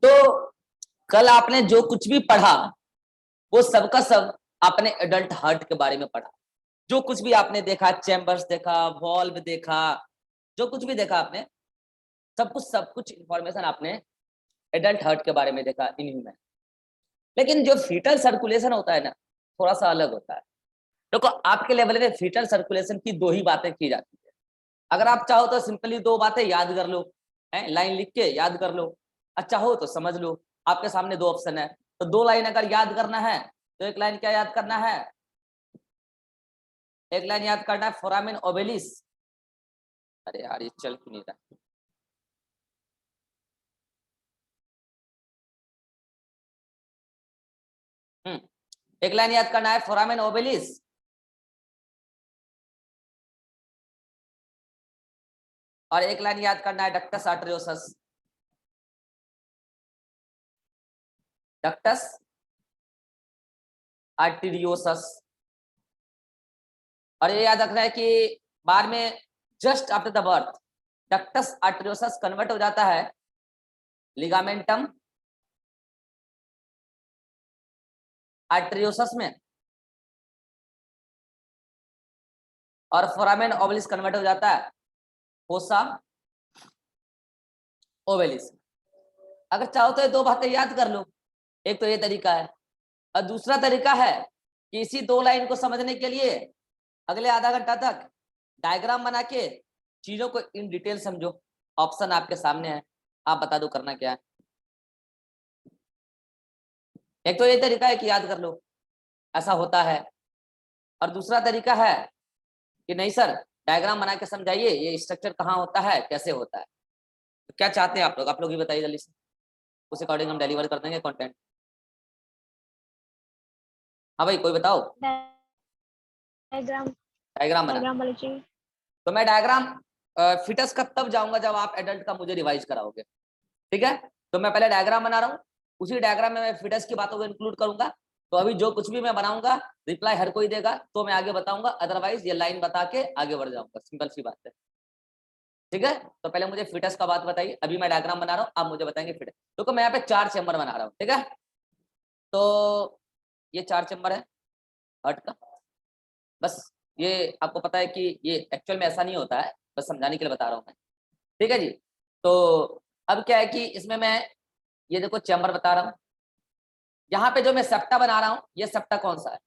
तो कल आपने जो कुछ भी पढ़ा वो सबका सब आपने एडल्ट हार्ट के बारे में पढ़ा। जो कुछ भी आपने देखा, चैम्बर्स देखा, वॉल्व देखा, जो कुछ भी देखा आपने, सब कुछ इंफॉर्मेशन आपने एडल्ट हार्ट के बारे में देखा इन ह्यूमन। लेकिन जो फीटल सर्कुलेशन होता है ना, थोड़ा सा अलग होता है। देखो आपके लेवल में फीटल सर्कुलेशन की दो ही बातें की जाती है। अगर आप चाहो तो सिंपली दो बातें याद कर लो, लाइन लिख के याद कर लो। अच्छा हो तो समझ लो। आपके सामने दो ऑप्शन है, तो दो लाइन अगर याद करना है तो एक लाइन क्या याद करना है, एक लाइन याद करना है फोरामिन ओबेलिस। अरे यार ये चल क्यों नहीं रहा। एक लाइन याद करना है फोरामिन ओबेलिस, और एक लाइन याद करना है डक्टस आर्टेरियोसस। Ductus arteriosus. और ये याद रखना है कि बाद में just after the birth ductus arteriosus convert हो जाता है लिगामेंटम आर्टेरियोसस में, और फोरामेन ओवलिस कन्वर्ट हो जाता है फोसा ओवलिस। अगर चाहो तो ये दो बातें याद कर लो। एक तो ये तरीका है, और दूसरा तरीका है कि इसी दो लाइन को समझने के लिए अगले आधा घंटा तक डायग्राम बना के चीजों को इन डिटेल समझो। ऑप्शन आपके सामने है, आप बता दो करना क्या है। एक तो ये तरीका है कि याद कर लो ऐसा होता है, और दूसरा तरीका है कि नहीं सर डायग्राम बना के समझाइए ये स्ट्रक्चर कहाँ होता है, कैसे होता है। तो क्या चाहते हैं आप लोग ही बताइए जल्दी से, उस अकॉर्डिंग हम डिलीवर कर देंगे कंटेंट। हाँ भाई कोई बताओ। डायग्राम डायग्राम बना, डायग्राम वाली चाहिए। तो मैं डायग्राम फिटस का तब जाऊंगा जब आप एडल्ट का मुझे रिवाइज कराओगे, ठीक है। तो मैं पहले डायग्राम बना रहा हूँ, उसी डायग्राम में मैं फिटस की बातों को इंक्लूड करूंगा। तो अभी जो कुछ भी मैं बनाऊंगा रिप्लाई हर कोई देगा तो मैं आगे बताऊंगा, अदरवाइज ये लाइन बता के आगे बढ़ जाऊंगा, सिंपल सी बात है, ठीक है। तो पहले मुझे फिटस का बात बताइए, अभी मैं डायग्राम बना रहा हूँ, आप मुझे बताएंगे फिटस। देखो मैं यहाँ पे 4 चैम्बर बना रहा हूँ, ठीक है। तो ये 4 चैम्बर है हार्ट का। बस ये आपको पता है कि ये एक्चुअल में ऐसा नहीं होता है, बस समझाने के लिए बता रहा हूँ मैं, ठीक है जी। तो अब क्या है कि इसमें मैं ये देखो चैम्बर बता रहा हूँ। यहाँ पे जो मैं सेप्टा बना रहा हूँ ये सेप्टा कौन सा है?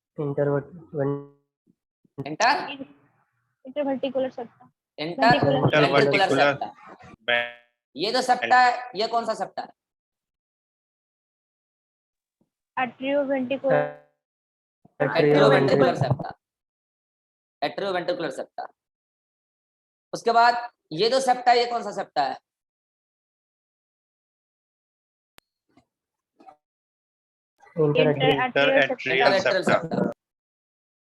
Inter interventricular septa, interventricular interventricular septa. ये जो सेप्टा है ये कौन सा सेप्टा है? Atrioventricular septa, atrioventricular septa. उसके बाद ये जो सेप्टा है ये कौन सा सेप्टा है? Interatrial interatrial septa. सेप्टा।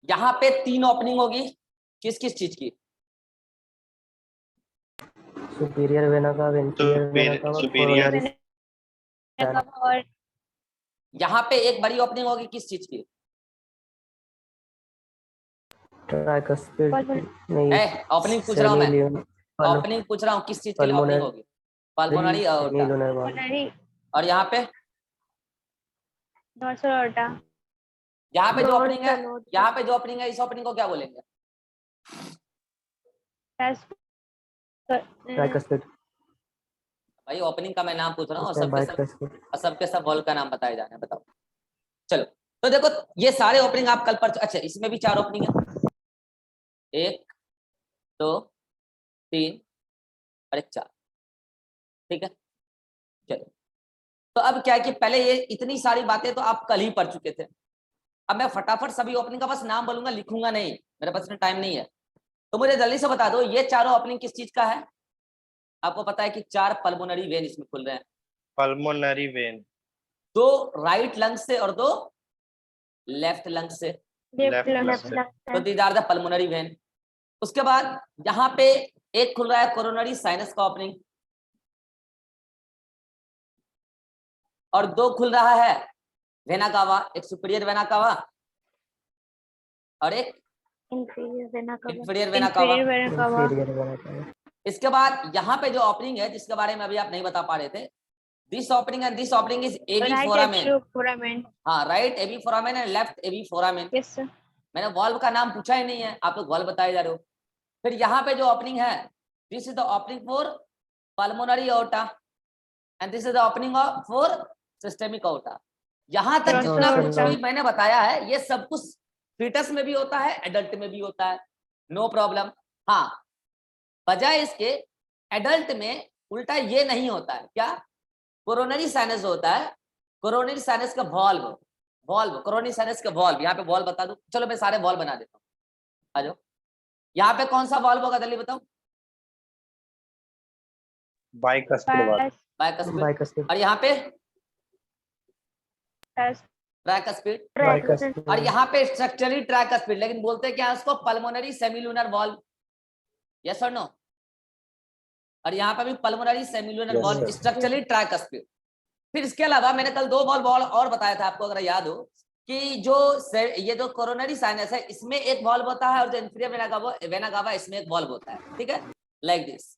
यहाँ पे 3 ओपनिंग होगी, किस किस चीज की? सुपीरियर वेना का, वेंट्रियर वेना का, सुपीरियर और यहाँ पे एक बड़ी ओपनिंग होगी किस चीज की? ट्राइकस्पिड नहीं, ओपनिंग पूछ रहा हूँ मैं, सेमिलियन ओपनिंग पूछ रहा हूँ किस चीज के लिए ओपनिंग होगी? पल्मोनरी अओर्टा। और यहाँ पे डोर्सल अओर्टा। यहाँ पे जो ओपनिंग है, यहाँ पे जो ओपनिंग है इस ओपनिंग को क्या बोलेंगे? ट्राइकस्पिड। भाई ओपनिंग का मैं नाम पूछ रहा हूँ और बाइट्राइकस्पिड। सबके सब वॉल्व का नाम बताए जाने, बताओ। चलो तो देखो ये सारे ओपनिंग आप कल पर, अच्छा इसमें भी 4 ओपनिंग है, 1 2 3 और 1 4, ठीक है। चलो तो अब क्या है कि पहले ये इतनी सारी बातें तो आप कल ही पढ़ चुके थे। अब मैं फटाफट सभी ओपनिंग का बस नाम बोलूंगा, लिखूंगा नहीं, मेरे पास इतना टाइम नहीं है। तो मुझे जल्दी से बता दो ये चारों ओपनिंग किस चीज का है? आपको पता है कि 4 पल्मोनरी वेन इसमें खुल रहे हैं, पल्मोनरी वेन, 2 राइट लंग से और 2 लेफ्ट लंग से, तो these are the pulmonary vein. उसके बाद यहाँ पे एक खुल रहा है कोरोनरी साइनस का ओपनिंग, और 2 खुल रहा है वेना कावा, एक सुपीरियर वेना कावा और एक inferior vena cava, inferior vena कावा। inferior vena cava, inferior vena cava, इसके बाद यहाँ पे जो ओपनिंग है जिसके बारे में अभी आप नहीं बता पा रहे थे, this opening and this opening is AV right foramen. atrial foramen. हाँ, right AV foramen and left AV foramen. Yes sir. मैंने वॉल्व का नाम पूछा ही नहीं है, आप लोग वॉल्व बताए जा रहे हो। फिर यहाँ पे जो ओपनिंग है, this is the opening for pulmonary aorta and this is the opening for systemic aorta। यहाँ तक जितना Dorsal कुछ aorta. भी मैंने बताया है ये सब कुछ फीटस में भी होता है, एडल्ट में भी होता है, नो प्रॉब्लम। हाँ, बजाय इसके एडल्ट में उल्टा ये नहीं होता है, क्या कोरोनरी साइनस होता है, कोरोनरी साइनस का वॉल्व, कोरोनरी साइनस का वॉल्व, यहाँ पे वॉल्व बता दूं, चलो मैं सारे वॉल्व बना देता हूँ, आ जाओ। यहाँ पे कौन सा वॉल्व होगा जल्दी बताओ? Bicuspid valve. बाइकस्पिड। bicuspid, और यहाँ पे As ट्राइकस्पिड। tricuspid, और यहाँ पे स्ट्रक्चरली ट्राइकस्पिड, लेकिन बोलते हैं क्या उसको? पल्मोनरी सेमिलुनर वॉल्व, यस और नो? और यहाँ पे भी pulmonary semilunar Yes, valve, sir. Structurally tricuspid. फिर इसके अलावा मैंने कल दो वॉल्व और बताया था आपको, अगर याद हो, कि जो ये जो कोरोनरी साइनस है इसमें एक वॉल्व होता है और जो इंफीरियर वेना कावा इसमें एक वॉल्व होता है, ठीक है, लाइक दिस,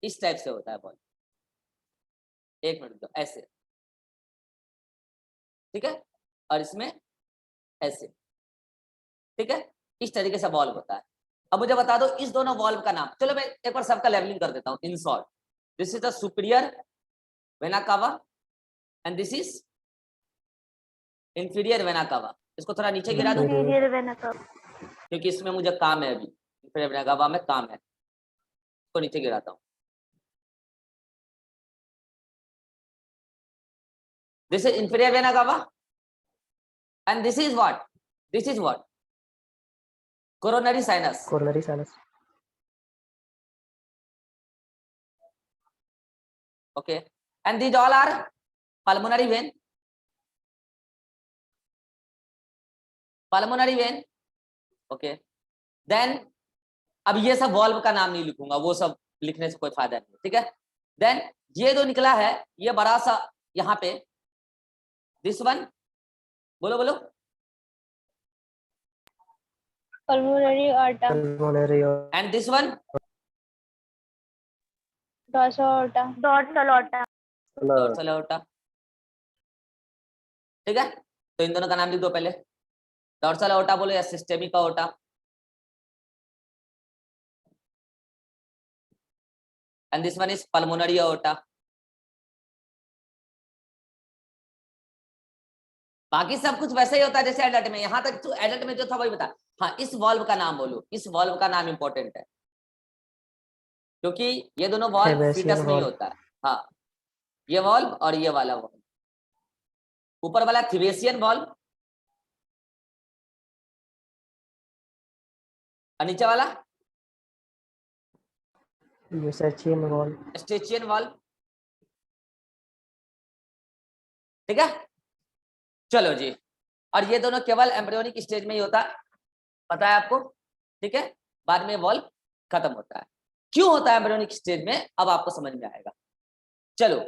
इस टाइप से होता है वॉल्व। एक मिनट दो, ऐसे, ठीक है, और इसमें ऐसे, ठीक है, इस तरीके से वॉल्व होता है। अब मुझे बता दो इस दोनों वॉल्व का नाम, चलो मैं एक बार सबका लेवलिंग कर देता हूँ in short. This is the superior vena कावा and this is inferior vena कावा। इसको थोड़ा नीचे गिरा दूं inferior vena cava. क्योंकि इसमें मुझे काम है, अभी इंफीरियर वेना कावा में काम है, इसको नीचे गिराता हूँ। दिस इज इंफीरियर वेना कावा and this is what? This is what? Coronary sinus. coronary sinus, Okay, and these all are pulmonary vein, okay, then अब ये सब वॉल्व का नाम नहीं लिखूंगा, वो सब लिखने से कोई फायदा नहीं, ठीक है। देन ये जो निकला है ये बड़ा सा यहाँ पे, दिस वन, बोलो बोलो, Pulmonary aorta, pulmonary aorta, and this one, dorsal aorta, dorsal aorta, ठीक है। तो इन दोनों का नाम लिख दो पहले, डोर्सल aorta बोलो या systemic aorta, and this one is pulmonary aorta। बाकी सब कुछ वैसे ही होता है जैसे एडल्ट में, यहाँ तक तो एडल्ट में जो था वही बता। हाँ, इस वॉल्व का नाम बोलो, इस वॉल्व का नाम इंपॉर्टेंट है क्योंकि ये दोनों वॉल्व Sebaceous फीटस में ही valve. होता है। हाँ, ये वॉल्व और ये वाला वॉल्व, ऊपर वाला थिवेसियन वॉल्व और नीचे वाला Eustachian valve, स्टेचियन वॉल्व, ठीक है। चलो जी, और ये दोनों केवल एम्ब्रियोनिक स्टेज में ही होता है, पता है आपको, ठीक है, बाद में वॉल्व खत्म होता है। क्यों होता है एम्ब्रियोनिक स्टेज में, अब आपको समझ में आएगा। चलो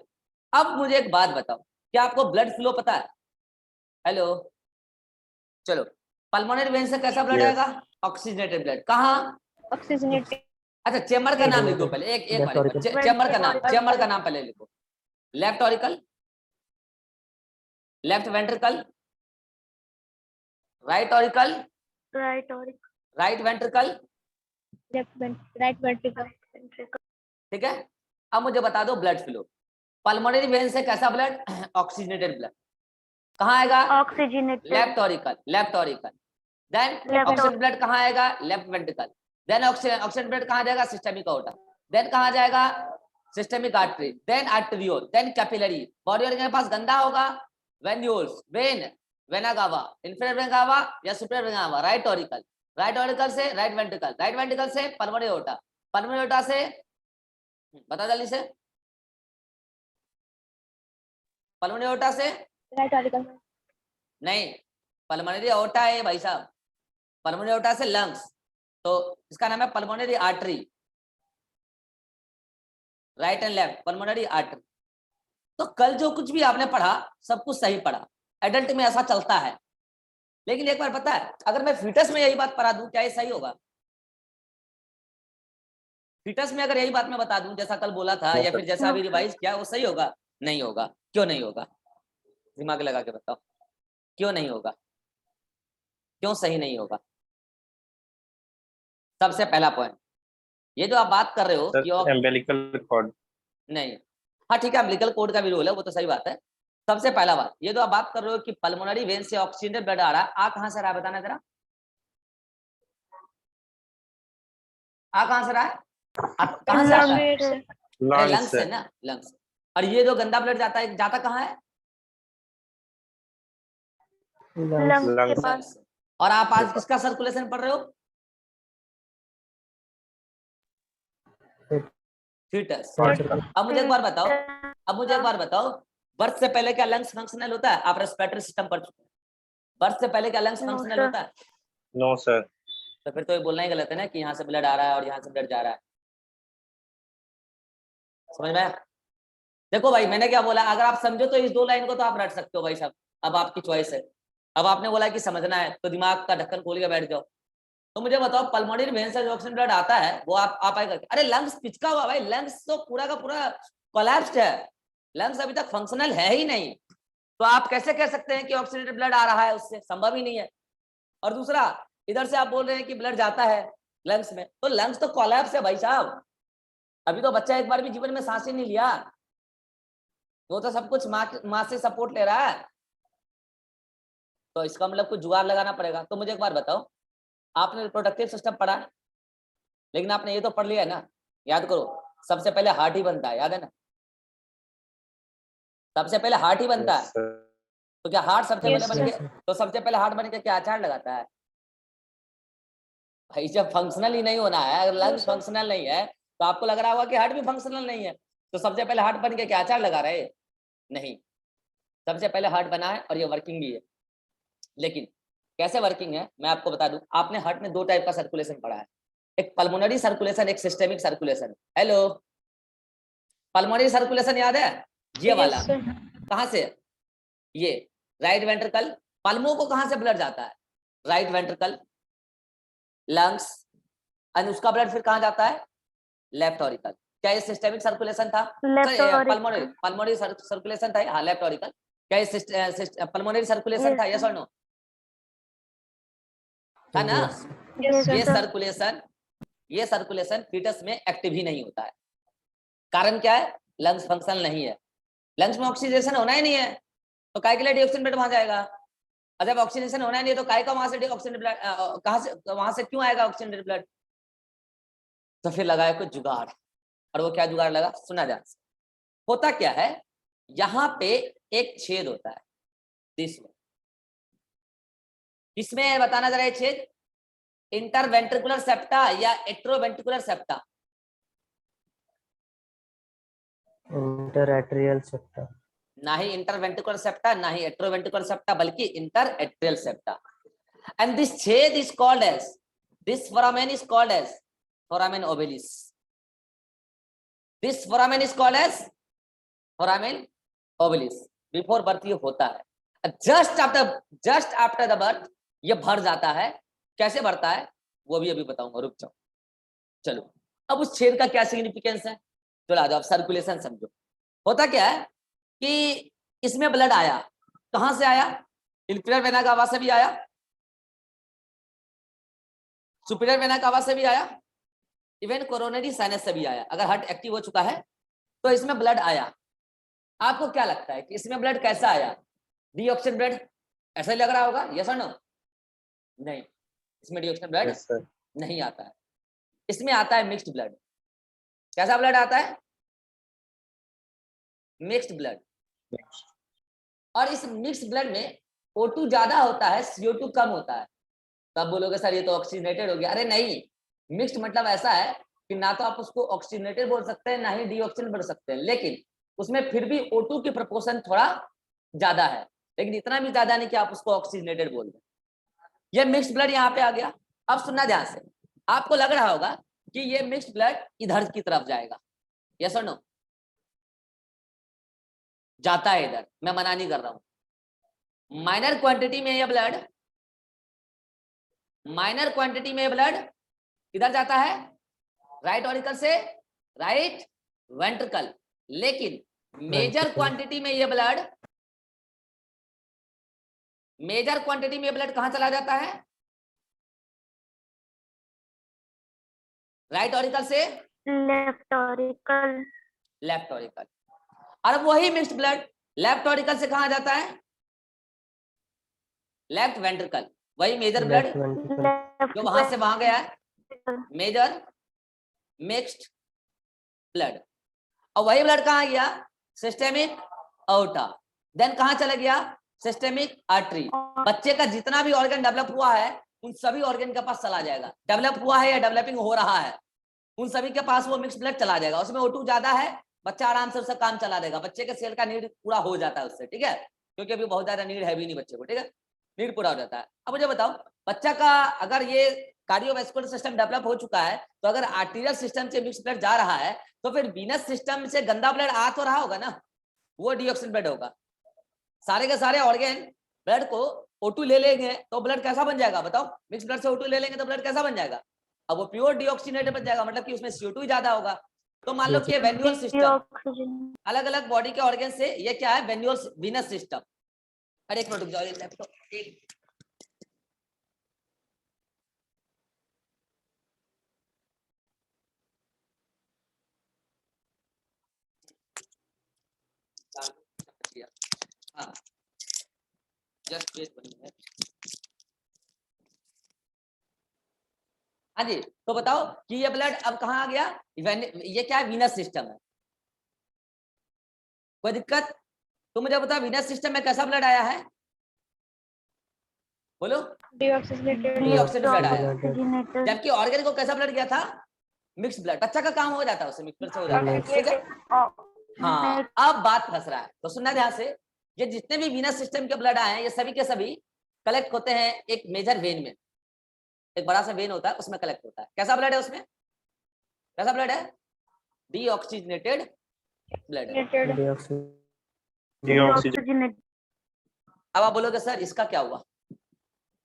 अब मुझे एक बात बताओ, क्या आपको ब्लड फ्लो पता है? हेलो, चलो, पल्मोनरी वेन से कैसा ब्लड Yes. आएगा? Oxygenated blood. कहाँ? oxygenated, अच्छा, चेम्बर का नाम लिख दो पहले, एक Left बार auricle. चेम्बर का नाम पहले लिखो। Left auricle, left ventricle, right auricle, right ventricle, right ventricle, ठीक है। अब मुझे बता दो ब्लड फ्लो, पल्मोनरी वेन से कैसा ब्लड? Oxygenated blood. कहाँ आएगा? oxygenated, left auricle. Then Left oxygen blood कहाँ आएगा? Left ventricle. Then oxygen blood कहाँ जाएगा? Systemic aorta। देन कहाँ जाएगा? Systemic artery, then arteriole, then capillary. Body organ के पास गंदा होगा, venules, vein, vena cava, inferior vena cava या superior vena cava, right auricle से राइट वेंट्रिकल से पल्मोनरी aorta से, बता जल्दी से, पल्मोनरी aorta से right auricle, नहीं, पल्मोनरी aorta है भाई साहब, पल्मोनरी aorta से लंग्स, तो इसका नाम है pulmonary artery, right and left pulmonary artery. तो कल जो कुछ भी आपने पढ़ा सब कुछ सही पढ़ा, एडल्ट में ऐसा चलता है, लेकिन एक बार पता है, अगर मैं फीटस में यही बात पढ़ा दूं, क्या ये सही होगा? फीटस में अगर यही बात मैं बता दूं जैसा कल बोला था, No, या sir. फिर जैसा अभी रिवाइज किया, वो सही होगा? नहीं होगा। क्यों नहीं होगा? दिमाग लगा के बताओ, क्यों नहीं होगा? क्यों सही नहीं होगा? सबसे पहला पॉइंट, ये जो आप बात कर रहे हो Sir, कि umbilical cord. नहीं, हाँ ठीक है, अम्बिलिकल कोड का भी रोल है, वो तो सही बात है। सबसे पहला बात, ये जो आप बात कर रहे हो कि पल्मोनरी वेन से ऑक्सीजन ब्लड आ रहा है, आ कहां से रहा है बताना जरा, आ कहां से रहा है? कहां से आता है? Lungs. अरे Lungs, लंग्स है sir. ना, लंग्स। और ये जो गंदा ब्लड जाता है, जाता कहाँ है? lungs, Lungs के Lungs. पास. लंग्स। और आप आज किसका सर्कुलेशन पढ़ रहे हो? फीटस। अब मुझे एक बार बताओ, अब मुझे एक बार बताओ, बर्थ से पहले क्या लंग्स फंक्शनल होता है? आप रेस्पिरेटरी सिस्टम पढ़ चुके हैं, बर्थ से पहले क्या लंग्स No, फंक्शनल sir. होता है? No, sir. तो फिर तो ये बोलना ही गलत है ना कि यहाँ से ब्लड आ रहा है और यहाँ से ब्लड जा रहा है। समझ में आया? देखो भाई, मैंने क्या बोला, अगर आप समझो तो इस दो लाइन को तो आप रट सकते हो भाई साहब, अब आपकी चॉइस है। अब आपने बोला कि समझना है तो दिमाग का ढक्कन खोल के बैठ जाओ। तो मुझे बताओ, पल्मोनरी वेन से जो ऑक्सीजन ब्लड आता है वो आप आएगा? अरे लंग्स पिचका हुआ भाई, लंग्स तो पूरा का पूरा कोलैप्स्ड है, लंग्स अभी तक फंक्शनल है ही नहीं। तो आप कैसे कह सकते हैं कि ऑक्सीजनेटेड ब्लड आ रहा है? उससे संभव ही नहीं है। और दूसरा, इधर से आप बोल रहे हैं कि ब्लड जाता है लंग्स में, तो लंग्स तो कोलैप्स है भाई साहब। अभी तो बच्चा एक बार भी जीवन में सांस ही नहीं लिया, वो तो सब कुछ माँ से सपोर्ट ले रहा है। तो इसका मतलब कुछ जुगाड़ लगाना पड़ेगा। तो मुझे एक बार बताओ, आपने रिप्रोडक्टिव सिस्टम पढ़ा है, लेकिन आपने ये तो पढ़ लिया है ना, याद करो, सबसे पहले हार्ट ही बनता है, याद है ना? सबसे पहले हार्ट ही बनता Yes, है। sir. तो क्या हार्ट सबसे Yes, पहले बन sir. के, तो सबसे पहले हार्ट बन के क्या आचार लगाता है? भाई जब फंक्शनल ही नहीं होना है, अगर लंग्स फंक्शनल नहीं है, तो आपको लग रहा होगा कि हार्ट भी फंक्शनल नहीं है। तो सबसे पहले हार्ट बन के क्या आचार लगा रहे? नहीं, सबसे पहले हार्ट बना है और ये वर्किंग भी है। लेकिन कैसे वर्किंग है मैं आपको बता दूं। आपने हार्ट में दो टाइप का सर्कुलेशन पढ़ा है, एक पल्मोनरी सर्कुलेशन, एक systemic circulation. Hello, pulmonary circulation याद है? ये Yes, वाला sir. कहां से? ये राइट वेंट्रिकल, पल्मो को कहां से ब्लड जाता है? राइट वेंट्रिकल, लंग्स, एंड उसका ब्लड फिर कहां जाता है? Left auricle. क्या ये सिस्टेमिक सर्कुलेशन था? Left pulmonary auricle. Pulmonary circulation था, हाँ लेफ्ट ऑरिकल। क्या ये पल्मोनरी सर्कुलेशन Yes, था, यस sir. और नो? था ना? yes, Yes, ये sir. सर्कुलेशन फीटस में एक्टिव ही नहीं होता है। कारण क्या है? लंग्स फंक्शनल नहीं है, लंग्स में ऑक्सीजनेशन होना ही नहीं है, तो काय के लिए डीऑक्सीजन ब्लड वहां जाएगा? और जब ऑक्सीजनेशन होना ही नहीं है, तो काय का वहां से डीऑक्सीजन ब्लड कहां से, वहां से क्यों आएगा ऑक्सीजन ब्लड? तो फिर लगाया कुछ जुगाड़, और वो क्या जुगाड़ लगा, सुना ध्यान से। होता क्या है, यहाँ पे एक छेद होता है, इसमें इसमें बताना जरा, ये छेद इंटरवेंट्रिकुलर सेप्टा या एट्रोवेंट्रिकुलर सेप्टा? interatrial septa, ना ही इंटरवेंट्रिकुलर सेप्टा, ना ही एट्रोवेंट्रिकुलर सेप्टा, बल्कि inter atrial septa. And this छेद is called as, this foramen is called as foramen ovalis. This foramen is called as foramen ovalis. Before birth ये होता है, just after the birth ये भर जाता है। कैसे भरता है वो भी अभी बताऊंगा, रुक जाओ। चलो, अब उस छेद का क्या सिग्निफिकेंस है, चलो आ जाओ, सर्कुलेशन समझो। होता क्या है कि इसमें ब्लड आया, कहां से आया? इंफीरियर वेना कावा से भी आया, सुपीरियर वेना कावा से भी आया, इवन कोरोनरी साइनस से भी आया। अगर हार्ट एक्टिव हो चुका है तो इसमें ब्लड आया। आपको क्या लगता है कि इसमें ब्लड कैसा आया? डीऑक्सीजन ब्लड ऐसा ही लग रहा होगा, यस और नो? नहीं, इसमें डीऑक्सीजन ब्लड Yes, sir. नहीं आता है, इसमें आता है मिक्स्ड ब्लड। कैसा ब्लड आता है? Mixed blood. और इस मिक्स्ड ब्लड में O2 ज्यादा होता है, CO2 कम होता है। तो आप बोलोगे सर ये तो ऑक्सीजनेटेड हो गया। अरे नहीं, मिक्स्ड मतलब ऐसा है कि ना तो आप उसको ऑक्सीजनेटेड बोल सकते हैं, ना ही डीऑक्सीजन बोल सकते हैं, लेकिन उसमें फिर भी O2 की प्रोपोर्शन थोड़ा ज्यादा है, लेकिन इतना भी ज्यादा नहीं कि आप उसको ऑक्सीजनेटेड बोल दें। ये मिक्स्ड ब्लड यहाँ पे आ गया। अब सुनना ध्यान से, आपको लग रहा होगा कि ये मिक्स्ड ब्लड इधर की तरफ जाएगा, यस और नो? जाता है इधर, मैं मना नहीं कर रहा हूं। माइनर क्वांटिटी में ये ब्लड माइनर क्वांटिटी में ब्लड किधर जाता है, राइट ऑरिकल से राइट वेंट्रिकल, लेकिन मेजर क्वांटिटी में ये ब्लड, मेजर क्वांटिटी में ब्लड कहां चला जाता है, राइट ऑरिकल से लेफ्ट ऑरिकल, लेफ्ट ऑरिकल। और वही मिक्स्ड ब्लड लेफ्ट ऑरिकल से कहां जाता है, लेफ्ट वेंट्रिकल। वही मेजर ब्लड लेफ्ट वेंट्रिकल, जो वहां से वहां गया है, मेजर मिक्स्ड ब्लड। और वही ब्लड कहां गया, सिस्टेमिक अओर्टा, देन कहां चला गया, सिस्टेमिक आर्टरी। बच्चे का जितना भी ऑर्गन डेवलप हुआ है उन सभी ऑर्गन के पास चला जाएगा, डेवलप हुआ है या डेवलपिंग हो रहा है उन सभी के पास वो मिक्स ब्लड चला जाएगा। उसमें O2 ज्यादा है, बच्चा आराम से उसका काम चला देगा, बच्चे के सेल का नीड पूरा हो जाता है उससे, ठीक है, क्योंकि अभी बहुत ज्यादा नीड है भी नहीं बच्चे को, ठीक है, नीड पूरा हो जाता है। अब मुझे बताओ, बच्चा का अगर ये कार्डियोवैस्कुलर सिस्टम डेवलप हो चुका है, तो अगर आर्टीरियल सिस्टम से मिक्स ब्लड जा रहा है तो फिर वीनस सिस्टम से गंदा ब्लड आ तो रहा होगा ना, वो डीऑक्सिन ब्लड होगा। सारे के सारे ऑर्गन ब्लड को O2 ले लेंगे तो ब्लड कैसा बन जाएगा, बताओ, मिक्स ब्लड से O2 ले लेंगे तो ब्लड कैसा बन जाएगा, अब वो प्योर डीऑक्सीनेटेड बन जाएगा, मतलब कि उसमें CO2 ज्यादा होगा। तो मान लो कि ये वेन्यूल सिस्टम, अलग अलग बॉडी के ऑर्गन से ये क्या है, वेन्यूल वीनस सिस्टम। अरे एक मिनट रुक जाओ, ये लैपटॉप हाँ जस्ट पेज बनी है। हाँ जी, तो बताओ कि ये ब्लड अब कहाँ आ गया, ये क्या है, वीनस सिस्टम है, कोई दिक्कत? तो मुझे बताओ वीनस सिस्टम में कैसा ब्लड आया है, बोलो, डीऑक्सीनेटेड ब्लड आया, जबकि ऑर्गन को कैसा ब्लड गया था, मिक्स ब्लड। बच्चा का काम हो जाता है उससे, मिक्स ब्लड से हो जाता है, ठीक है। हाँ अब बात फंस रहा है, तो सुनना ध्यान से, ये जितने भी वीनस सिस्टम के ब्लड आए हैं ये सभी के सभी कलेक्ट होते हैं एक मेजर वेन में, एक बड़ा सा वेन होता है उसमें कलेक्ट होता है। कैसा ब्लड है उसमें, कैसा ब्लड है, डीऑक्सीजनेटेड ब्लड है। डीऑक्सीजन, अब आप बोलोगे सर इसका क्या हुआ,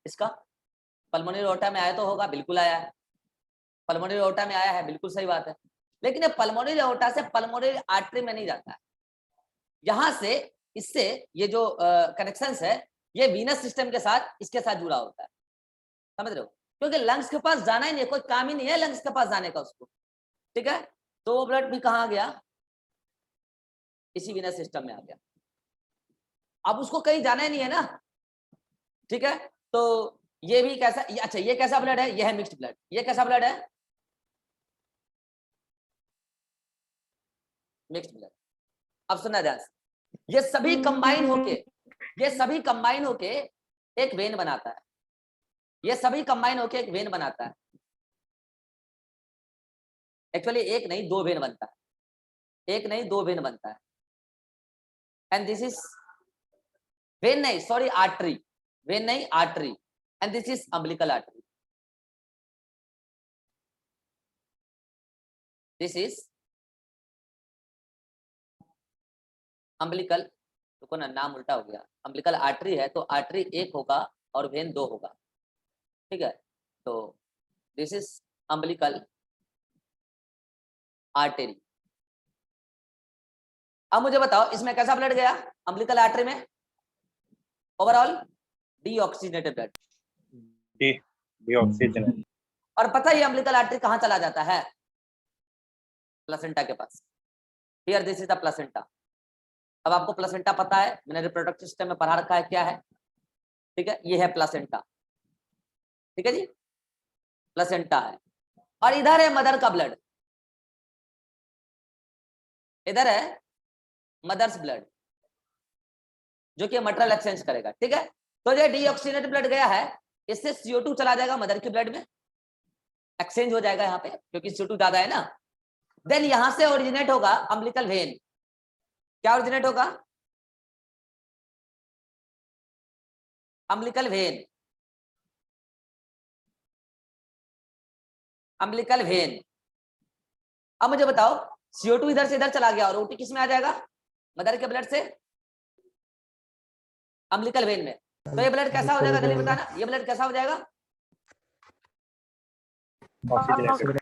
इसका पल्मोनरी ओटा में आया तो होगा, बिल्कुल आया है, पल्मोनरी ओटा में आया है, बिल्कुल सही बात है, लेकिन ये पल्मोनरी ओटा से पल्मोनरी आर्टरी में नहीं जाता है, यहां से इससे ये जो कनेक्शंस है ये वीनस सिस्टम के साथ इसके साथ जुड़ा होता है, समझ रहे हो, क्योंकि लंग्स के पास जाना ही नहीं, कोई काम ही नहीं है लंग्स के पास जाने का उसको, ठीक है। तो वो ब्लड भी कहाँ गया, इसी वीनस सिस्टम में आ गया, अब उसको कहीं जाना ही नहीं है ना, ठीक है। तो ये भी कैसा, अच्छा ये कैसा ब्लड है, ये है मिक्स्ड ब्लड, ये कैसा ब्लड है, मिक्स्ड ब्लड। अब सुनना ध्यान से, ये सभी कंबाइन होके, ये सभी कंबाइन होके एक वेन बनाता है, ये सभी कंबाइन होके एक वेन बनाता है, एक्चुअली एक नहीं दो वेन बनता है, एक नहीं दो वेन बनता है, एंड दिस इज वेन नहीं, सॉरी आर्टरी, वेन नहीं artery, and this is umbilical artery, this is umbilical, देखो ना नाम उल्टा हो गया, अम्बिलिकल आर्टरी है तो आर्टरी एक होगा और वेन दो होगा, ठीक है। तो दिस इज अम्बिलिकल आर्टरी। अब मुझे बताओ इसमें कैसा ब्लड गया, अम्बिलिकल आर्टरी में ओवरऑल डीऑक्सीजनेटेड ब्लड, डीऑक्सीजन, और पता है ये अम्बिलिकल आर्टरी कहां चला जाता है, प्लेसेंटा के पास, here this is the placenta. अब आपको प्लेसेंटा पता है, मैंने रिप्रोडक्टिव सिस्टम में पढ़ा रखा है क्या है, ठीक है, ये है प्लेसेंटा, ठीक है जी, प्लेसेंटा है, और इधर है मदर का ब्लड, इधर है मदर्स ब्लड जो कि मटरल एक्सचेंज करेगा, ठीक है। तो ये डीऑक्सीनेटेड ब्लड गया है, इससे CO2 चला जाएगा मदर की ब्लड में, एक्सचेंज हो जाएगा यहाँ पे क्योंकि CO2 ज्यादा है ना, देन यहां से ओरिजिनेट होगा अम्बिलिकल वेन, क्या ओरिजिनेट होगा, अम्बिलिकल वेन, अम्बिलिकल वेन। अब मुझे बताओ CO2 इधर से इधर चला गया और O2 किस में आ जाएगा, मदर के ब्लड से अम्बिलिकल वेन में, तो ये ब्लड कैसा हो जाएगा, जल्दी बताना, ये ब्लड कैसा हो जाएगा, Oxygenated.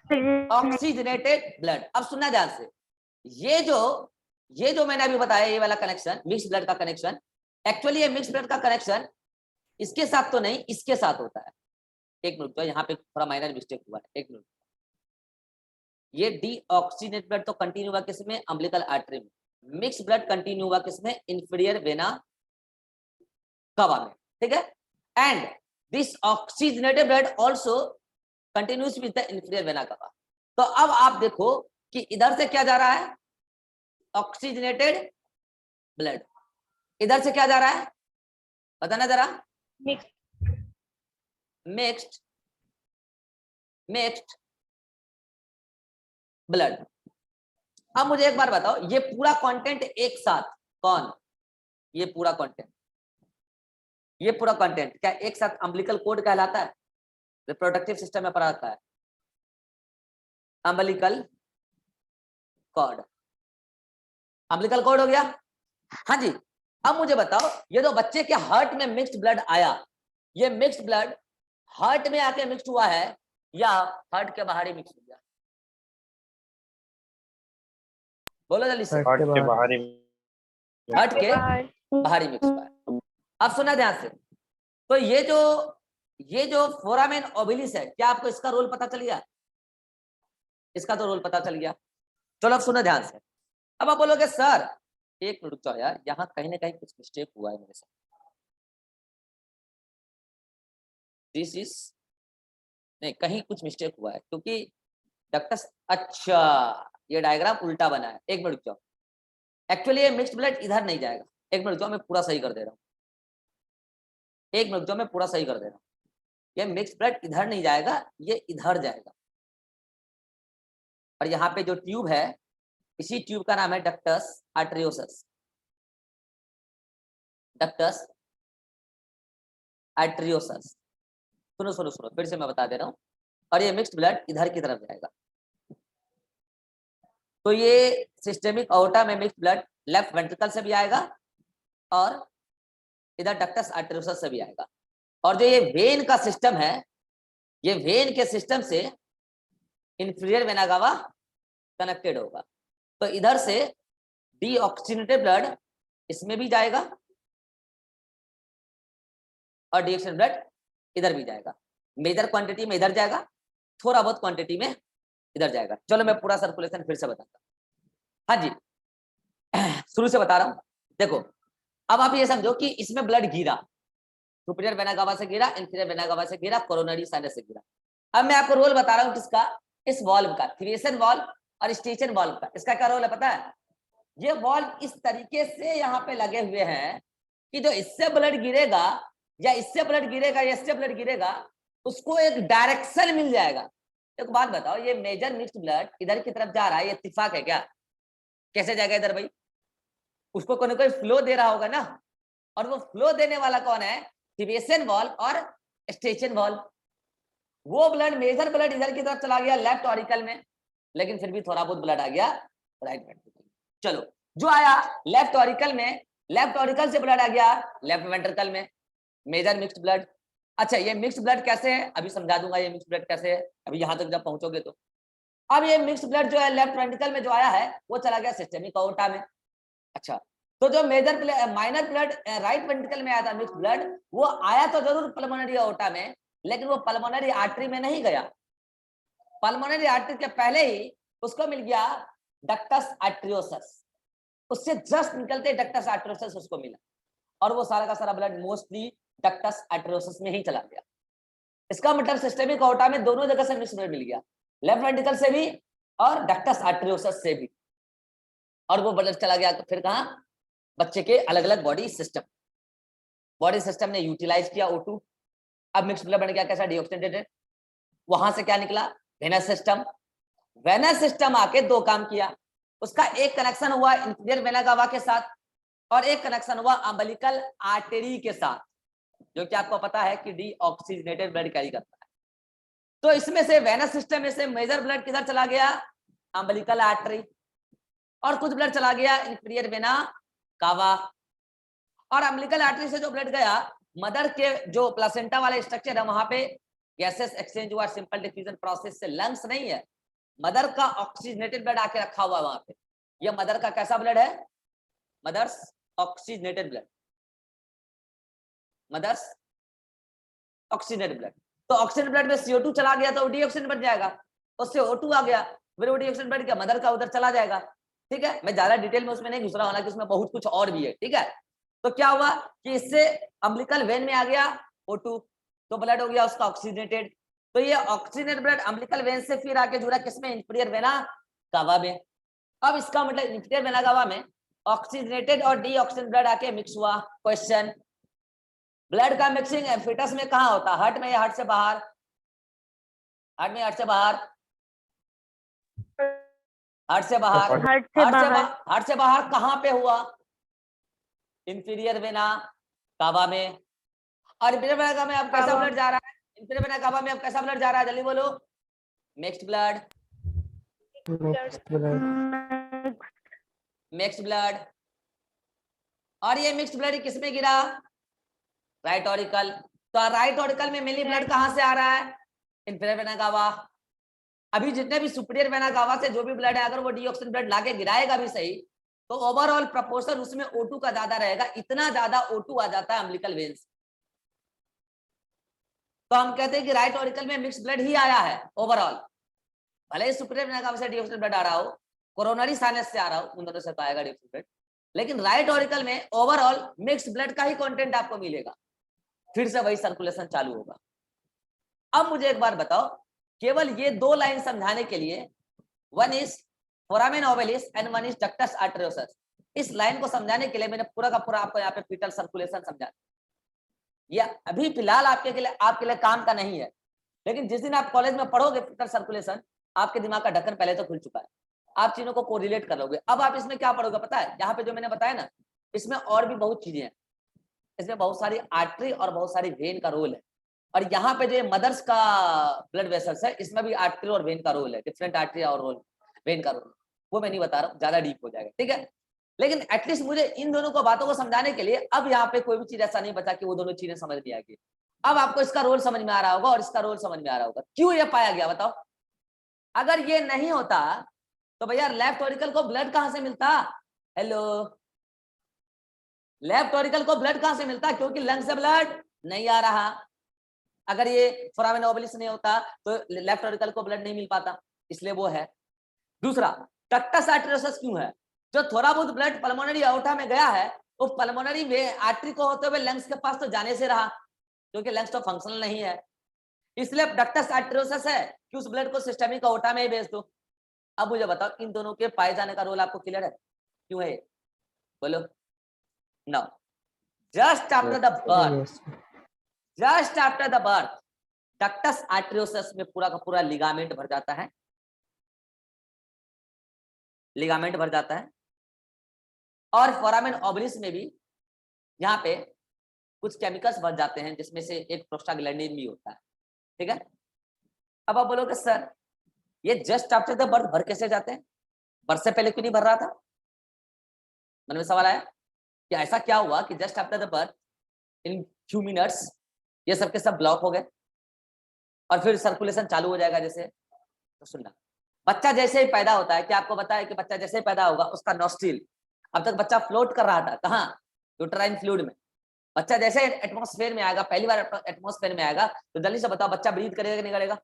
Oxygenated blood. अब सुनना ध्यान से, ये जो मैंने अभी बताया, ये वाला कनेक्शन मिक्स ब्लड का कनेक्शन, एक्चुअली ये मिक्स ब्लड का कनेक्शन इसके साथ तो नहीं, इसके साथ होता है। एक मिनट, तो यहाँ पे थोड़ा माइनर मिस्टेक हुआ है, एक मिनट। ये डीऑक्सीजनेटेड ब्लड तो कंटिन्यू हुआ किसमें? अम्बिलिकल आर्टरी में। मिक्स ब्लड कंटिन्यू हुआ किसमें? इंफीरियर वेना कवा में, ठीक है। And this oxygenated blood also continuous with the inferior vena कवा। तो अब आप देखो कि इधर से क्या जा रहा है? Oxygenated blood. इधर से क्या जा रहा है? बताना जरा। Mixed blood. अब मुझे एक बार बताओ, ये पूरा कंटेंट एक साथ कौन? ये पूरा कंटेंट क्या एक साथ अम्बिलिकल कोड कहलाता है? रिप्रोडक्टिव सिस्टम में पढ़ा रहता है अम्बिलिकल कॉर्ड। अम्बिलिकल कॉर्ड हो गया, हाँ जी। अब मुझे बताओ, ये तो बच्चे के हार्ट में मिक्स्ड ब्लड आया, ये मिक्स्ड ब्लड हार्ट में आके मिक्स हुआ है या हार्ट के बाहर ही मिक्स हो गया? बोलो जल्दी से। हार्ट के बाहर ही हार्ट के बाहर ही मिक्स हुआ है। अब सुना ध्यान से, तो ये जो फोरामेन ओबिलिस है, क्या आपको इसका रोल पता चल गया? इसका तो रोल पता चल गया। चलो अब सुना ध्यान से। अब आप बोलोगे सर एक मिनट रुक जाओ यार, यहाँ कहीं ना कहीं कुछ मिस्टेक हुआ है मेरे साथ। दिस इज नहीं, कहीं कुछ मिस्टेक हुआ है क्योंकि डक्टस, अच्छा ये डायग्राम उल्टा बना है। एक मिनट रुक जाओ, एक्चुअली ये मिक्स्ड ब्लड इधर नहीं जाएगा। एक मिनट रुक जाओ, मैं पूरा सही कर दे रहा हूँ। एक मिनट रुक जाओ, मैं पूरा सही कर दे रहा हूँ। ये मिक्स्ड ब्लड इधर नहीं जाएगा, ये इधर जाएगा। और यहाँ पे जो ट्यूब है, इसी ट्यूब का नाम है डक्टस आर्टरियोसस। Ductus arteriosus. सुनो सुनो सुनो, फिर से मैं बता दे रहा हूँ। और ये मिक्स्ड ब्लड इधर की तरफ जाएगा। तो ये सिस्टेमिक अओर्टा में मिक्स्ड ब्लड लेफ्ट वेंट्रिकल से भी आएगा और इधर डक्टस आर्टरियोसस से भी आएगा। और जो ये वेन का सिस्टम है, ये वेन के सिस्टम से इंफीरियर वेना कावा कनेक्टेड होगा। तो इधर से डीऑक्सीजनेटेड ब्लड इसमें भी जाएगा और डीऑक्सीजनेटेड ब्लड इधर भी जाएगा। मेजर क्वांटिटी में इधर जाएगा, थोड़ा बहुत क्वांटिटी में इधर जाएगा। चलो मैं पूरा सर्कुलेशन फिर से बताता हूँ। हाँ जी, शुरू से बता रहा हूँ। देखो अब आप ये समझो कि इसमें ब्लड गिरा, सुपीरियर वेना कावा से गिरा, इंफीरियर वेना कावा से गिरा, कोरोनरी साइनस से गिरा। अब मैं आपको रोल बता रहा हूँ किसका? इस वॉल्व का, थिवेसन वॉल्व और स्टीचन वॉल्व का। इसका क्या रोल है पता है? ये वॉल्व इस तरीके से यहाँ पे लगे हुए हैं कि जो इससे ब्लड गिरेगा या इससे ब्लड गिरेगा या इससे ब्लड गिरेगा, उसको एक डायरेक्शन मिल जाएगा। एक बात बताओ, ये मेजर मिक्स्ड ब्लड इधर की तरफ जा रहा है, ये इत्तेफाक है क्या? कैसे जाएगा इधर भाई? उसको कोई ना कोई फ्लो दे रहा होगा ना, और वो फ्लो देने वाला कौन है? थिवेसन वॉल्व और स्टीचन वॉल्व। वो ब्लड, मेजर ब्लड इधर की तरफ चला गया लेफ्ट ऑरिकल में, लेकिन फिर भी थोड़ा बहुत ब्लड आ गया राइट वेंट्रिकल। चलो जो आया लेफ्ट ऑरिकल में, लेफ्ट ऑरिकल से ब्लड आ गया लेफ्ट वेंट्रिकल में, मेजर मिक्स्ड ब्लड। अच्छा ये मिक्स्ड ब्लड कैसे है अभी समझा दूंगा। ये मिक्स्ड ब्लड कैसे है अभी यहाँ तक जब पहुंचोगे तो। अब ये मिक्स्ड ब्लड जो है लेफ्ट वेंट्रिकल में जो आया है वो चला गया सिस्टेमिक अओर्टा में। अच्छा तो जो major minor blood right ventricle में आया था मिक्स्ड ब्लड, वो आया तो जरूर पल्मोनरी अओर्टा में, लेकिन वो पल्मोनरी आर्टरी में नहीं गया। पल्मोनरी आर्टरी के पहले ही उसको मिल गया डक्टस आर्टरियोसस, उससे जस्ट निकलते डक्टस आर्टरियोसस उसको मिला, और वो सारा का सारा ब्लड मोस्टली डक्टस आर्टरियोसस में ही चला गया। इसका मतलब सिस्टेमिक अओर्टा में दोनों जगह से मिक्स्ड ब्लड मिल गया, लेफ्ट वेंट्रिकल से भी और डक्टस आर्टरियोसस से भी, और वो ब्लड चला गया फिर कहाँ? बच्चे के अलग अलग बॉडी सिस्टम ने यूटिलाइज किया O2। अब मिक्स्ड ब्लड बन गया कैसा? डीऑक्सीजनेटेड। वहां से क्या निकला? Venous system. वेनस सिस्टम आके दो काम किया, उसका एक कनेक्शन हुआ इंफीरियर वेना कावा के साथ और एक कनेक्शन हुआ अम्बिलिकल आर्टरी के साथ, जो कि आपको पता है कि डीऑक्सीजनेटेड ब्लड कैरी करता है। तो इसमें से वेनस सिस्टम में से मेजर ब्लड किधर चला गया? अम्बिलिकल आर्टरी, और कुछ ब्लड चला गया इंफीरियर वेना कावा। और अम्बिलिकल आर्टरी से जो ब्लड गया, मदर के जो प्लासेंटा वाले स्ट्रक्चर है वहां पे गैसेस एक्सचेंज हुआ सिंपल डिफ्यूजन प्रोसेस से, लंग्स नहीं है, मदर का ऑक्सीजनेटेड ब्लड आके रखा हुआ है वहां पे। ये मदर का कैसा ब्लड है? Mother's oxygenated blood, mother's oxygenated blood. तो ऑक्सीजन ब्लड में CO2 चला गया तो डीऑक्सीजन बन जाएगा, उससे O2 आ गया, फिर वो डीऑक्सीजन बढ़ गया, मदर का उधर चला जाएगा। ठीक है, मैं ज्यादा डिटेल में उसमें नहीं घुस रहा हूं, हालांकि उसमें बहुत कुछ और भी है। ठीक है, तो क्या हुआ कि इससे अम्बिलिकल वेन में आ गया O2, तो ब्लड हो गया उसका ऑक्सीजनेटेड। तो ये ऑक्सीजनेटेड ब्लड अम्बिलिकल वेन से फिर आके जुड़ा किसमें? इंफीरियर वेना कावा में। अब इसका मतलब इंफीरियर वेना कावा में ऑक्सीजनेटेड और डीऑक्सीजन ब्लड आके मिक्स हुआ। क्वेश्चन, ब्लड का मिक्सिंग फिटस में कहाँ होता है? हार्ट में या हार्ट से बाहर? हार्ट में, हार्ट से बाहर? हार्ट से बाहर। हार्ट से बाहर। हार्ट से बाहर कहाँ पे हुआ? इंफीरियर वेना कावा में। और इंफीरियर वेना कावा में अब कैसा ब्लड जा रहा है? इंफीरियर वेना कावा में अब कैसा ब्लड जा रहा है? जल्दी बोलो। Mixed blood, mixed blood, mixed blood. और ये मिक्स्ड ब्लड किस में गिरा? Right auricle. तो राइट ऑरिकल में मेनली ब्लड कहाँ से आ रहा है? इंफीरियर वेना कावा। अभी जितने भी सुपीरियर वेना कावा से जो भी ब्लड है, अगर वो डीऑक्सीजन ब्लड लाके गिराएगा भी सही, तो ओवरऑल प्रोपोर्शन उसमें O2 का ज्यादा रहेगा। इतना ज्यादा O2 आ जाता है अम्बिलिकल वेन्स। तो हम कहते हैं कि राइट ऑरिकल में मिक्स ब्लड ही आया है ओवरऑल, भले ही सुपीरियर वेना कावा से डीऑक्सीजन ब्लड आ रहा हो, कोरोनरी साइनस से आ रहा हो, उन दोनों से तो आएगा डीऑक्सीजन ब्लड, लेकिन राइट ऑरिकल में ओवरऑल मिक्स ब्लड का ही कंटेंट आपको मिलेगा। फिर से वही सर्कुलेशन चालू होगा। अब मुझे एक बार बताओ, केवल ये दो लाइन समझाने के लिए, one is foramen ovalis and one is ductus arteriosus, इस लाइन को समझाने के लिए मैंने पूरा का पूरा आपको यहाँ पे फीटल सर्कुलेशन समझा। ये अभी फिलहाल आपके लिए काम का नहीं है, लेकिन जिस दिन आप कॉलेज में पढ़ोगे फीटल सर्कुलेशन, आपके दिमाग का ढक्कन पहले तो खुल चुका है, आप चीजों को कोरिलेट कर लोगे। अब आप इसमें क्या पढ़ोगे पता है? यहाँ पे जो मैंने बताया ना, इसमें और भी बहुत चीजें हैं। इसमें बहुत सारी आर्टरी और बहुत सारी वेन का रोल है। और यहाँ पे जो मदर्स का ब्लड वेसल्स है, इसमें भी आर्टरी और वेन का रोल है, डिफरेंट आर्टरी और रोल वेन का रोल, वो मैं नहीं बता रहा हूँ, ज्यादा डीप हो जाएगा। ठीक है, लेकिन एटलीस्ट मुझे इन दोनों को बातों को समझाने के लिए अब यहाँ पे कोई भी चीज ऐसा नहीं बचा कि वो दोनों चीजें समझ नहीं आएगी। अब आपको इसका रोल समझ में आ रहा होगा और इसका रोल समझ में आ रहा होगा। क्यों ये पाया गया बताओ? अगर ये नहीं होता तो भैया लेफ्ट ऑरिकल को ब्लड कहाँ से मिलता? हेलो, लेफ्ट ऑरिकल को ब्लड कहाँ से मिलता? क्योंकि लंग से ब्लड नहीं आ रहा। अगर ये फोरामेन ओवलिस नहीं होता तो लेफ्ट ऑरिकल को ब्लड नहीं मिल पाता, इसलिए वो है। दूसरा, डक्टस आर्टेरियोसस क्यों है? जो थोड़ा बहुत ब्लड पल्मोनरी आउटा में गया है, वो पल्मोनरी में आर्टरी को होते हुए लंग्स के पास तो जाने से रहा, क्योंकि लंग्स तो फंक्शनल नहीं है, इसलिए डक्टस आर्टेरियोसस है कि उस ब्लड को सिस्टमिक आउटा में ही भेज दो। अब मुझे बताओ, इन दोनों के पाए जाने का रोल आपको क्लियर है? क्यों है बोलो? No, just after the birth, just after the birth ductus arteriosus में पूरा का पूरा लिगामेंट भर जाता है, लिगामेंट भर जाता है। और फोरामेन ओवलिस में भी यहाँ पे कुछ केमिकल्स भर जाते हैं, जिसमें से एक प्रोस्टाग्लैंडिन भी होता है। ठीक है, अब आप बोलोगे सर ये जस्ट आफ्टर द बर्थ भर कैसे जाते हैं? बर्थ से पहले क्यों नहीं भर रहा था? मन में सवाल आया कि ऐसा क्या हुआ कि just after the birth in few minutes ये सब के सब ब्लॉक हो गए और फिर सर्कुलेशन चालू हो जाएगा जैसे? तो सुनना, बच्चा जैसे ही पैदा होता है, क्या आपको बताया कि बच्चा जैसे ही पैदा होगा उसका नॉस्ट्रिल, अब तक बच्चा फ्लोट कर रहा था कहाँ? यूट्राइन फ्लूइड में। बच्चा जैसे एटमॉस्फेयर में आएगा, पहली बार एटमॉस्फेयर में आएगा, तो जल्दी से बताओ बच्चा ब्रीथ करेगा कि नहीं करेगा?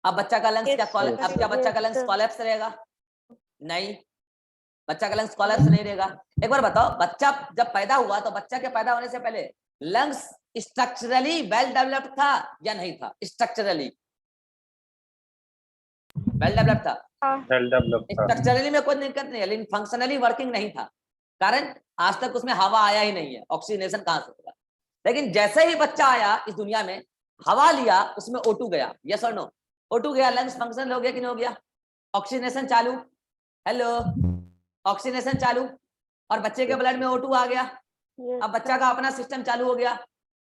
अब बच्चा का लंग्स क्या बच्चा का लंग्स कोलैप्स रहेगा? नहीं, बच्चा का लंग्स कोलैप्स नहीं रहेगा। एक बार बताओ, बच्चा जब पैदा हुआ तो बच्चा के पैदा होने से पहले लंग्स स्ट्रक्चरली वेल डेवलप्ड था या नहीं था? स्ट्रक्चरली वेल डेवलप्ड था, स्ट्रक्चरली में कोई दिक्कत नहीं है, लेकिन फंक्शनली वर्किंग नहीं था। कारण आज तक उसमें हवा आया ही नहीं है, ऑक्सीजनेशन कहां से होगा? लेकिन जैसे ही बच्चा आया इस दुनिया में, हवा लिया, उसमें O2 गया, यस और नो? O2 गया, लंग्स फंक्शन हो गया कि नहीं हो गया? ऑक्सीजनेशन चालू, हेलो, ऑक्सीजनेशन चालू, और बच्चे के ब्लड में O2 आ गया। अब बच्चा का अपना सिस्टम चालू हो गया,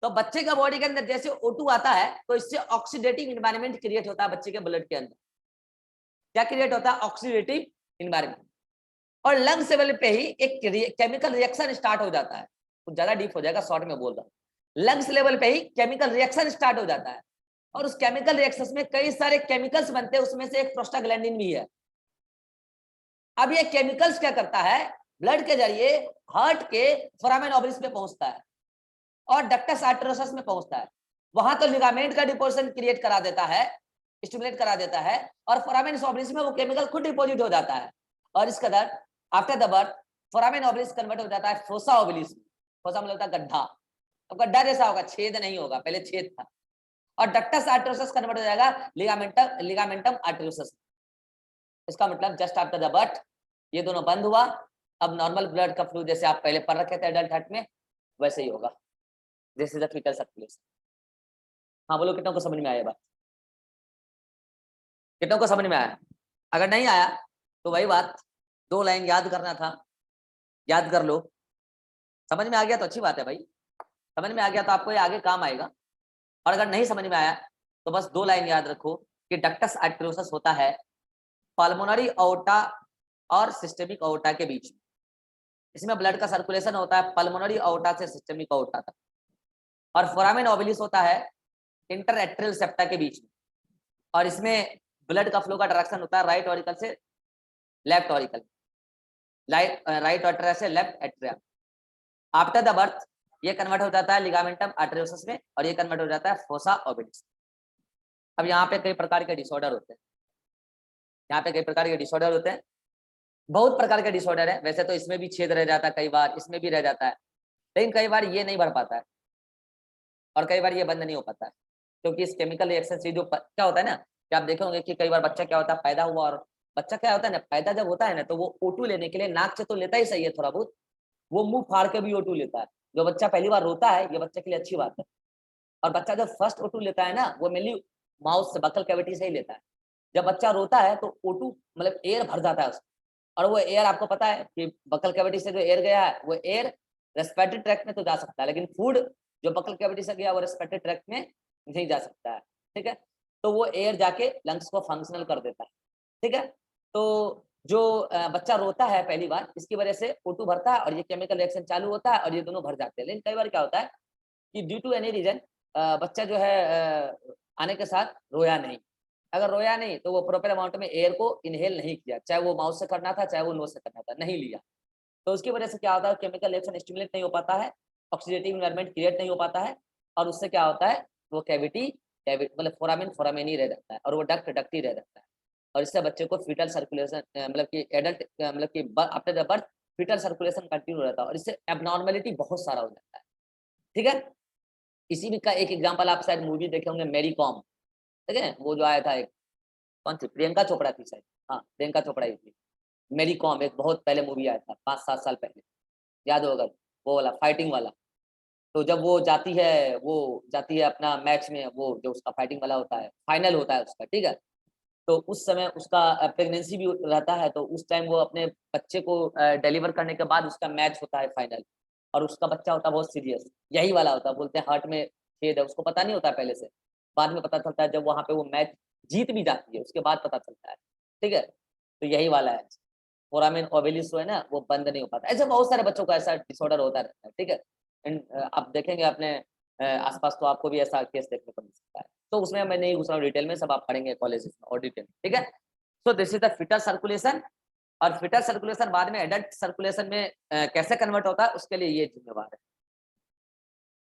तो बच्चे का बॉडी के अंदर जैसे O2 आता है तो इससे ऑक्सीडेटिव इन्वायरमेंट क्रिएट होता है बच्चे के ब्लड के अंदर। क्या क्रिएट होता है? Oxidative environment. और लंग लेवल पे ही एक केमिकल रिएक्शन स्टार्ट हो जाता है। कुछ ज्यादा डीप हो जाएगा, शॉर्ट में बोल रहा हूँ। लंग्स लेवल पे ही केमिकल रिएक्शन स्टार्ट हो जाता है और उस केमिकल रिएक्शन में कई सारे केमिकल्स बनते हैं, उसमें से एक प्रोस्टाग्लैंडिन भी है। अब ये केमिकल्स क्या करता है, ब्लड के जरिए हार्ट के फोरामेन ओवरिस पे पहुंचता है और डक्टस आर्टेरियोसस में पहुंचता है। वहां तो लिगामेंट का डिपोजिशन क्रिएट करा देता है, स्टिमुलेट करा देता है और फोरामेन ओवरिस में वो केमिकल खुद डिपोजिट हो जाता है और इसके बाद after the birth foramen ovalis convert हो जाता है फोसा ओवरिस। फोसा मतलब होता है गड्ढा। अब गड्ढा जैसा होगा, छेद नहीं होगा, पहले छेद था। और डक्टस आर्टेरियोसस कन्वर्ट हो जाएगा लिगामेंटम आर्टेरियोसस। इसका मतलब जस्ट आफ्टर द बर्थ ये दोनों बंद हुआ। अब नॉर्मल ब्लड का फ्लो जैसे आप पहले पढ़ रखे थे एडल्ट हार्ट में, वैसे ही होगा। This is the foetal circulation. हाँ बोलो, कितनों को समझ में आया बात? कितनों को समझ में आया? अगर नहीं आया तो वही बात, 2 लाइन याद करना था, याद कर लो। समझ में आ गया तो अच्छी बात है भाई, समझ में आ गया तो आपको ये आगे काम आएगा। और अगर नहीं समझ में आया तो बस 2 लाइन याद रखो कि डक्टस आर्टेरियोसस होता है पल्मोनरी अओर्टा और सिस्टेमिक अओर्टा के बीच में। इसमें ब्लड का सर्कुलेशन होता है पल्मोनरी अओर्टा से सिस्टेमिक अओर्टा तक। और फोरामेन ओवलिस होता है इंटरएट्रियल सेप्टा के बीच में और इसमें ब्लड का फ्लो का डायरेक्शन होता है राइट ऑरिकल से लेफ्ट ऑरिकल, राइट एट्रिया से left atria. After the birth ये कन्वर्ट हो जाता है लिगामेंटम आर्टेरियोसस में और ये कन्वर्ट हो जाता है फोसा ओवलिस। अब यहाँ पे कई प्रकार के डिसऑर्डर होते हैं, यहाँ पे कई प्रकार के डिसऑर्डर होते हैं, बहुत प्रकार के डिसऑर्डर है। वैसे तो इसमें भी छेद रह जाता है, कई बार इसमें भी रह जाता है, लेकिन कई बार ये नहीं भर पाता है और कई बार ये बंद नहीं हो पाता है क्योंकि इस केमिकल रिएक्शन से जो क्या होता है ना कि आप देखे होंगे कि कई बार बच्चा क्या होता है, पैदा हुआ और बच्चा क्या होता है ना, पैदा जब होता है ना तो वो O2 लेने के लिए नाक से तो लेता ही सही है थोड़ा बहुत, वो मुंह फाड़ के भी O2 लेता है। जो बच्चा पहली बार रोता है ये बच्चे के लिए अच्छी बात है। और बच्चा जब फर्स्ट O2 लेता है ना वो मेनली माउथ से, बकल कैविटी से ही लेता है। जब बच्चा रोता है तो O2 मतलब एयर भर जाता है उसको, और वो एयर आपको पता है कि बकल कैविटी से जो एयर गया है वो एयर रेस्पिरेटरी ट्रैक्ट में तो जा सकता है, लेकिन फूड जो बकल कैविटी से गया वो रेस्पिरेटरी ट्रैक्ट में नहीं जा सकता है। ठीक है, तो वो एयर जाके लंग्स को फंक्शनल कर देता है। ठीक है, तो जो बच्चा रोता है पहली बार, इसकी वजह से O2 भरता है और ये केमिकल रिएक्शन चालू होता है और ये दोनों भर जाते हैं। लेकिन कई बार क्या होता है कि ड्यू टू एनी रीजन बच्चा जो है आने के साथ रोया नहीं। अगर रोया नहीं तो वो प्रॉपर अमाउंट में एयर को इनहेल नहीं किया, चाहे वो माउथ से करना था चाहे वो नोज से करना था, नहीं लिया। तो उसकी वजह से क्या होता है, केमिकल रिएक्शन स्टिमुलेट नहीं हो पाता है, ऑक्सीडेटिव एनवायरनमेंट क्रिएट नहीं हो पाता है और उससे क्या होता है, वो कैविटी मतलब फोरामेन ही रह जाता है और वो डक्ट ही रह जाता है। और इससे बच्चे को फीटल सर्कुलेशन मतलब कि एडल्ट मतलब कि after the birth foetal circulation continue रहता है और इससे एबनॉर्मेलिटी बहुत सारा हो जाता है। ठीक है, इसी भी का एक एग्जांपल आप शायद मूवी देखे होंगे, मैरी कॉम। ठीक है, वो जो आया था एक, कौन सी, प्रियंका चोपड़ा थी शायद, हाँ प्रियंका चोपड़ा ही थी। मैरी कॉम एक बहुत पहले मूवी आया था, 5-7 साल पहले, याद होगा, वो वाला फाइटिंग वाला। तो जब वो जाती है अपना मैच में, वो जो उसका फाइटिंग वाला होता है, फाइनल होता है उसका, ठीक है, तो उस समय उसका प्रेगनेंसी भी रहता है, तो उस टाइम वो अपने बच्चे को डिलीवर करने के बाद उसका मैच होता है फाइनल, और उसका बच्चा होता है बहुत सीरियस, यही वाला होता है, बोलते हैं हार्ट में छेद है, उसको पता नहीं होता है पहले से, बाद में पता चलता है जब वहां पे वो मैच जीत भी जाती है उसके बाद पता चलता है। ठीक है, तो यही वाला है, फोरामेन ओवलिस है ना, वो बंद नहीं हो पाता। ऐसे बहुत सारे बच्चों का ऐसा डिसऑर्डर होता रहता है। ठीक है, आप देखेंगे अपने आसपास तो आपको भी ऐसा केस देखने को मिल सकता है। तो उसमें मैं नहीं घुस रहा हूँ डिटेल में, सब आप पढ़ेंगे कॉलेज में और डिटेल। ठीक है, so this is the foetal circulation. और फीटल सर्कुलेशन बाद में एडल्ट सर्कुलेशन में कैसे कन्वर्ट होता है उसके लिए ये जिम्मेवार है,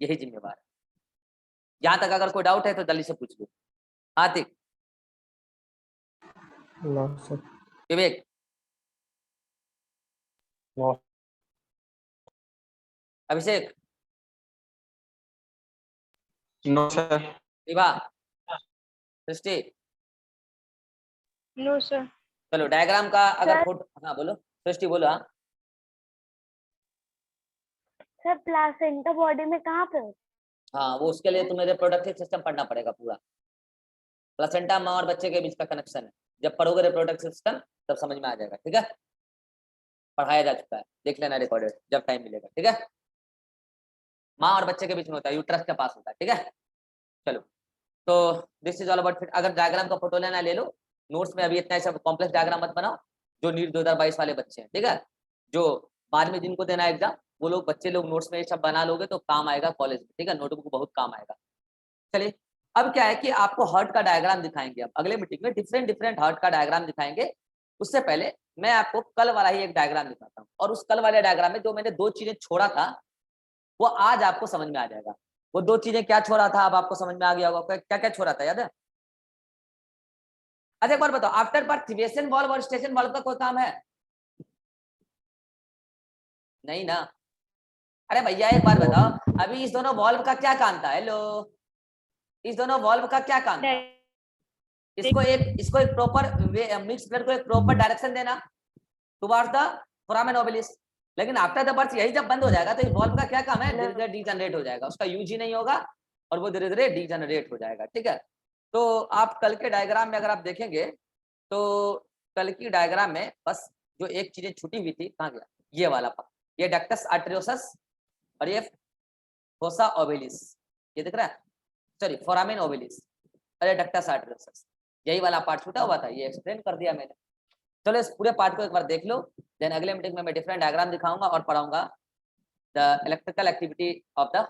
यही जिम्मेवार है। यहाँ तक अगर कोई डाउट है तो जल्दी से पूछ लो। Aatiq, no sir. Vivek, no Abhishek, no sir. Vibha, Srishti, no sir. चलो डायग्राम का अगर सर। फोटो, हाँ बोलो सृष्टि, बोलो। हाँ सर प्लासेंटा बॉडी में कहाँ पे होता हाँ, वो उसके लिए तुम्हें रिप्रोडक्टिव सिस्टम पढ़ना पड़ेगा पूरा। प्लासेंटा माँ और बच्चे के बीच का कनेक्शन है, जब पढ़ोगे रिप्रोडक्टिव सिस्टम तब समझ में आ जाएगा। ठीक है, पढ़ाया जा चुका है, देख लेना रिकॉर्डेड जब टाइम मिलेगा। ठीक है, माँ और बच्चे के बीच में होता है, यूट्रस के पास होता है। ठीक है, चलो, तो this is all about fit. अगर डायग्राम का फोटो लेना ले लो, नोट्स में अभी इतना ऐसा कॉम्प्लेक्स डायग्राम मत बनाओ, जो नीट 2022 वाले बच्चे हैं। ठीक है, जो बाद में जिनको देना एग्जाम वो लोग बच्चे लोग नोट्स में ये सब बना लोगे तो काम आएगा कॉलेज में, ठीक है, नोटबुक बहुत काम आएगा। चलिए अब क्या है कि आपको हर्ट का डायग्राम दिखाएंगे, अब अगले मीटिंग में डिफरेंट डिफरेंट हर्ट का डायग्राम दिखाएंगे। उससे पहले मैं आपको कल वाला ही एक डायग्राम दिखाता हूँ, और उस कल वाले डायग्राम में जो मैंने 2 चीजें छोड़ा था वो आज आपको समझ में आ जाएगा। वो 2 चीजें क्या छोड़ा था अब आपको समझ में आ गया होगा। क्या क्या छोड़ा था याद है? अच्छा एक बार बताओ, आफ्टर बर्थ थिवेसन वॉल्व और स्टेशन वॉल्व का कोई काम है? नहीं ना। अरे भैया एक बार बताओ, अभी इस दोनों वॉल्व का क्या काम था? हेलो, इस दोनों वॉल्व का क्या काम था? इसको एक प्रॉपर मिक्स ब्लड को एक प्रॉपर डायरेक्शन देना टुवर्ड्स द फोरामेन ओबिलिस। लेकिन आफ्टर द बर्थ यही जब बंद हो जाएगा तो इस वॉल्व का क्या काम है? धीरे धीरे डीजनरेट हो जाएगा, उसका यूज ही नहीं होगा और वो धीरे धीरे डीजनरेट हो जाएगा, ठीक है। तो आप कल के डायग्राम में अगर आप देखेंगे तो कल की डायग्राम में बस जो एक चीजें छुटी हुई थी, कहाँ गया ये वाला पार्ट, ये डक्टस आर्टेरियोसस और ये फोसा ओबिलिस, ये दिख रहा है, सॉरी फोरामेन ओबिलिस, अरे डक्टस आर्टेरियोसस, यही वाला पार्ट छूटा हुआ था, ये एक्सप्लेन कर दिया मैंने। चलो इस पूरे पार्ट को एक बार देख लो, देन अगले मीटिंग में मैं डिफरेंट डायग्राम दिखाऊंगा और पढ़ाऊंगा the electrical activity of the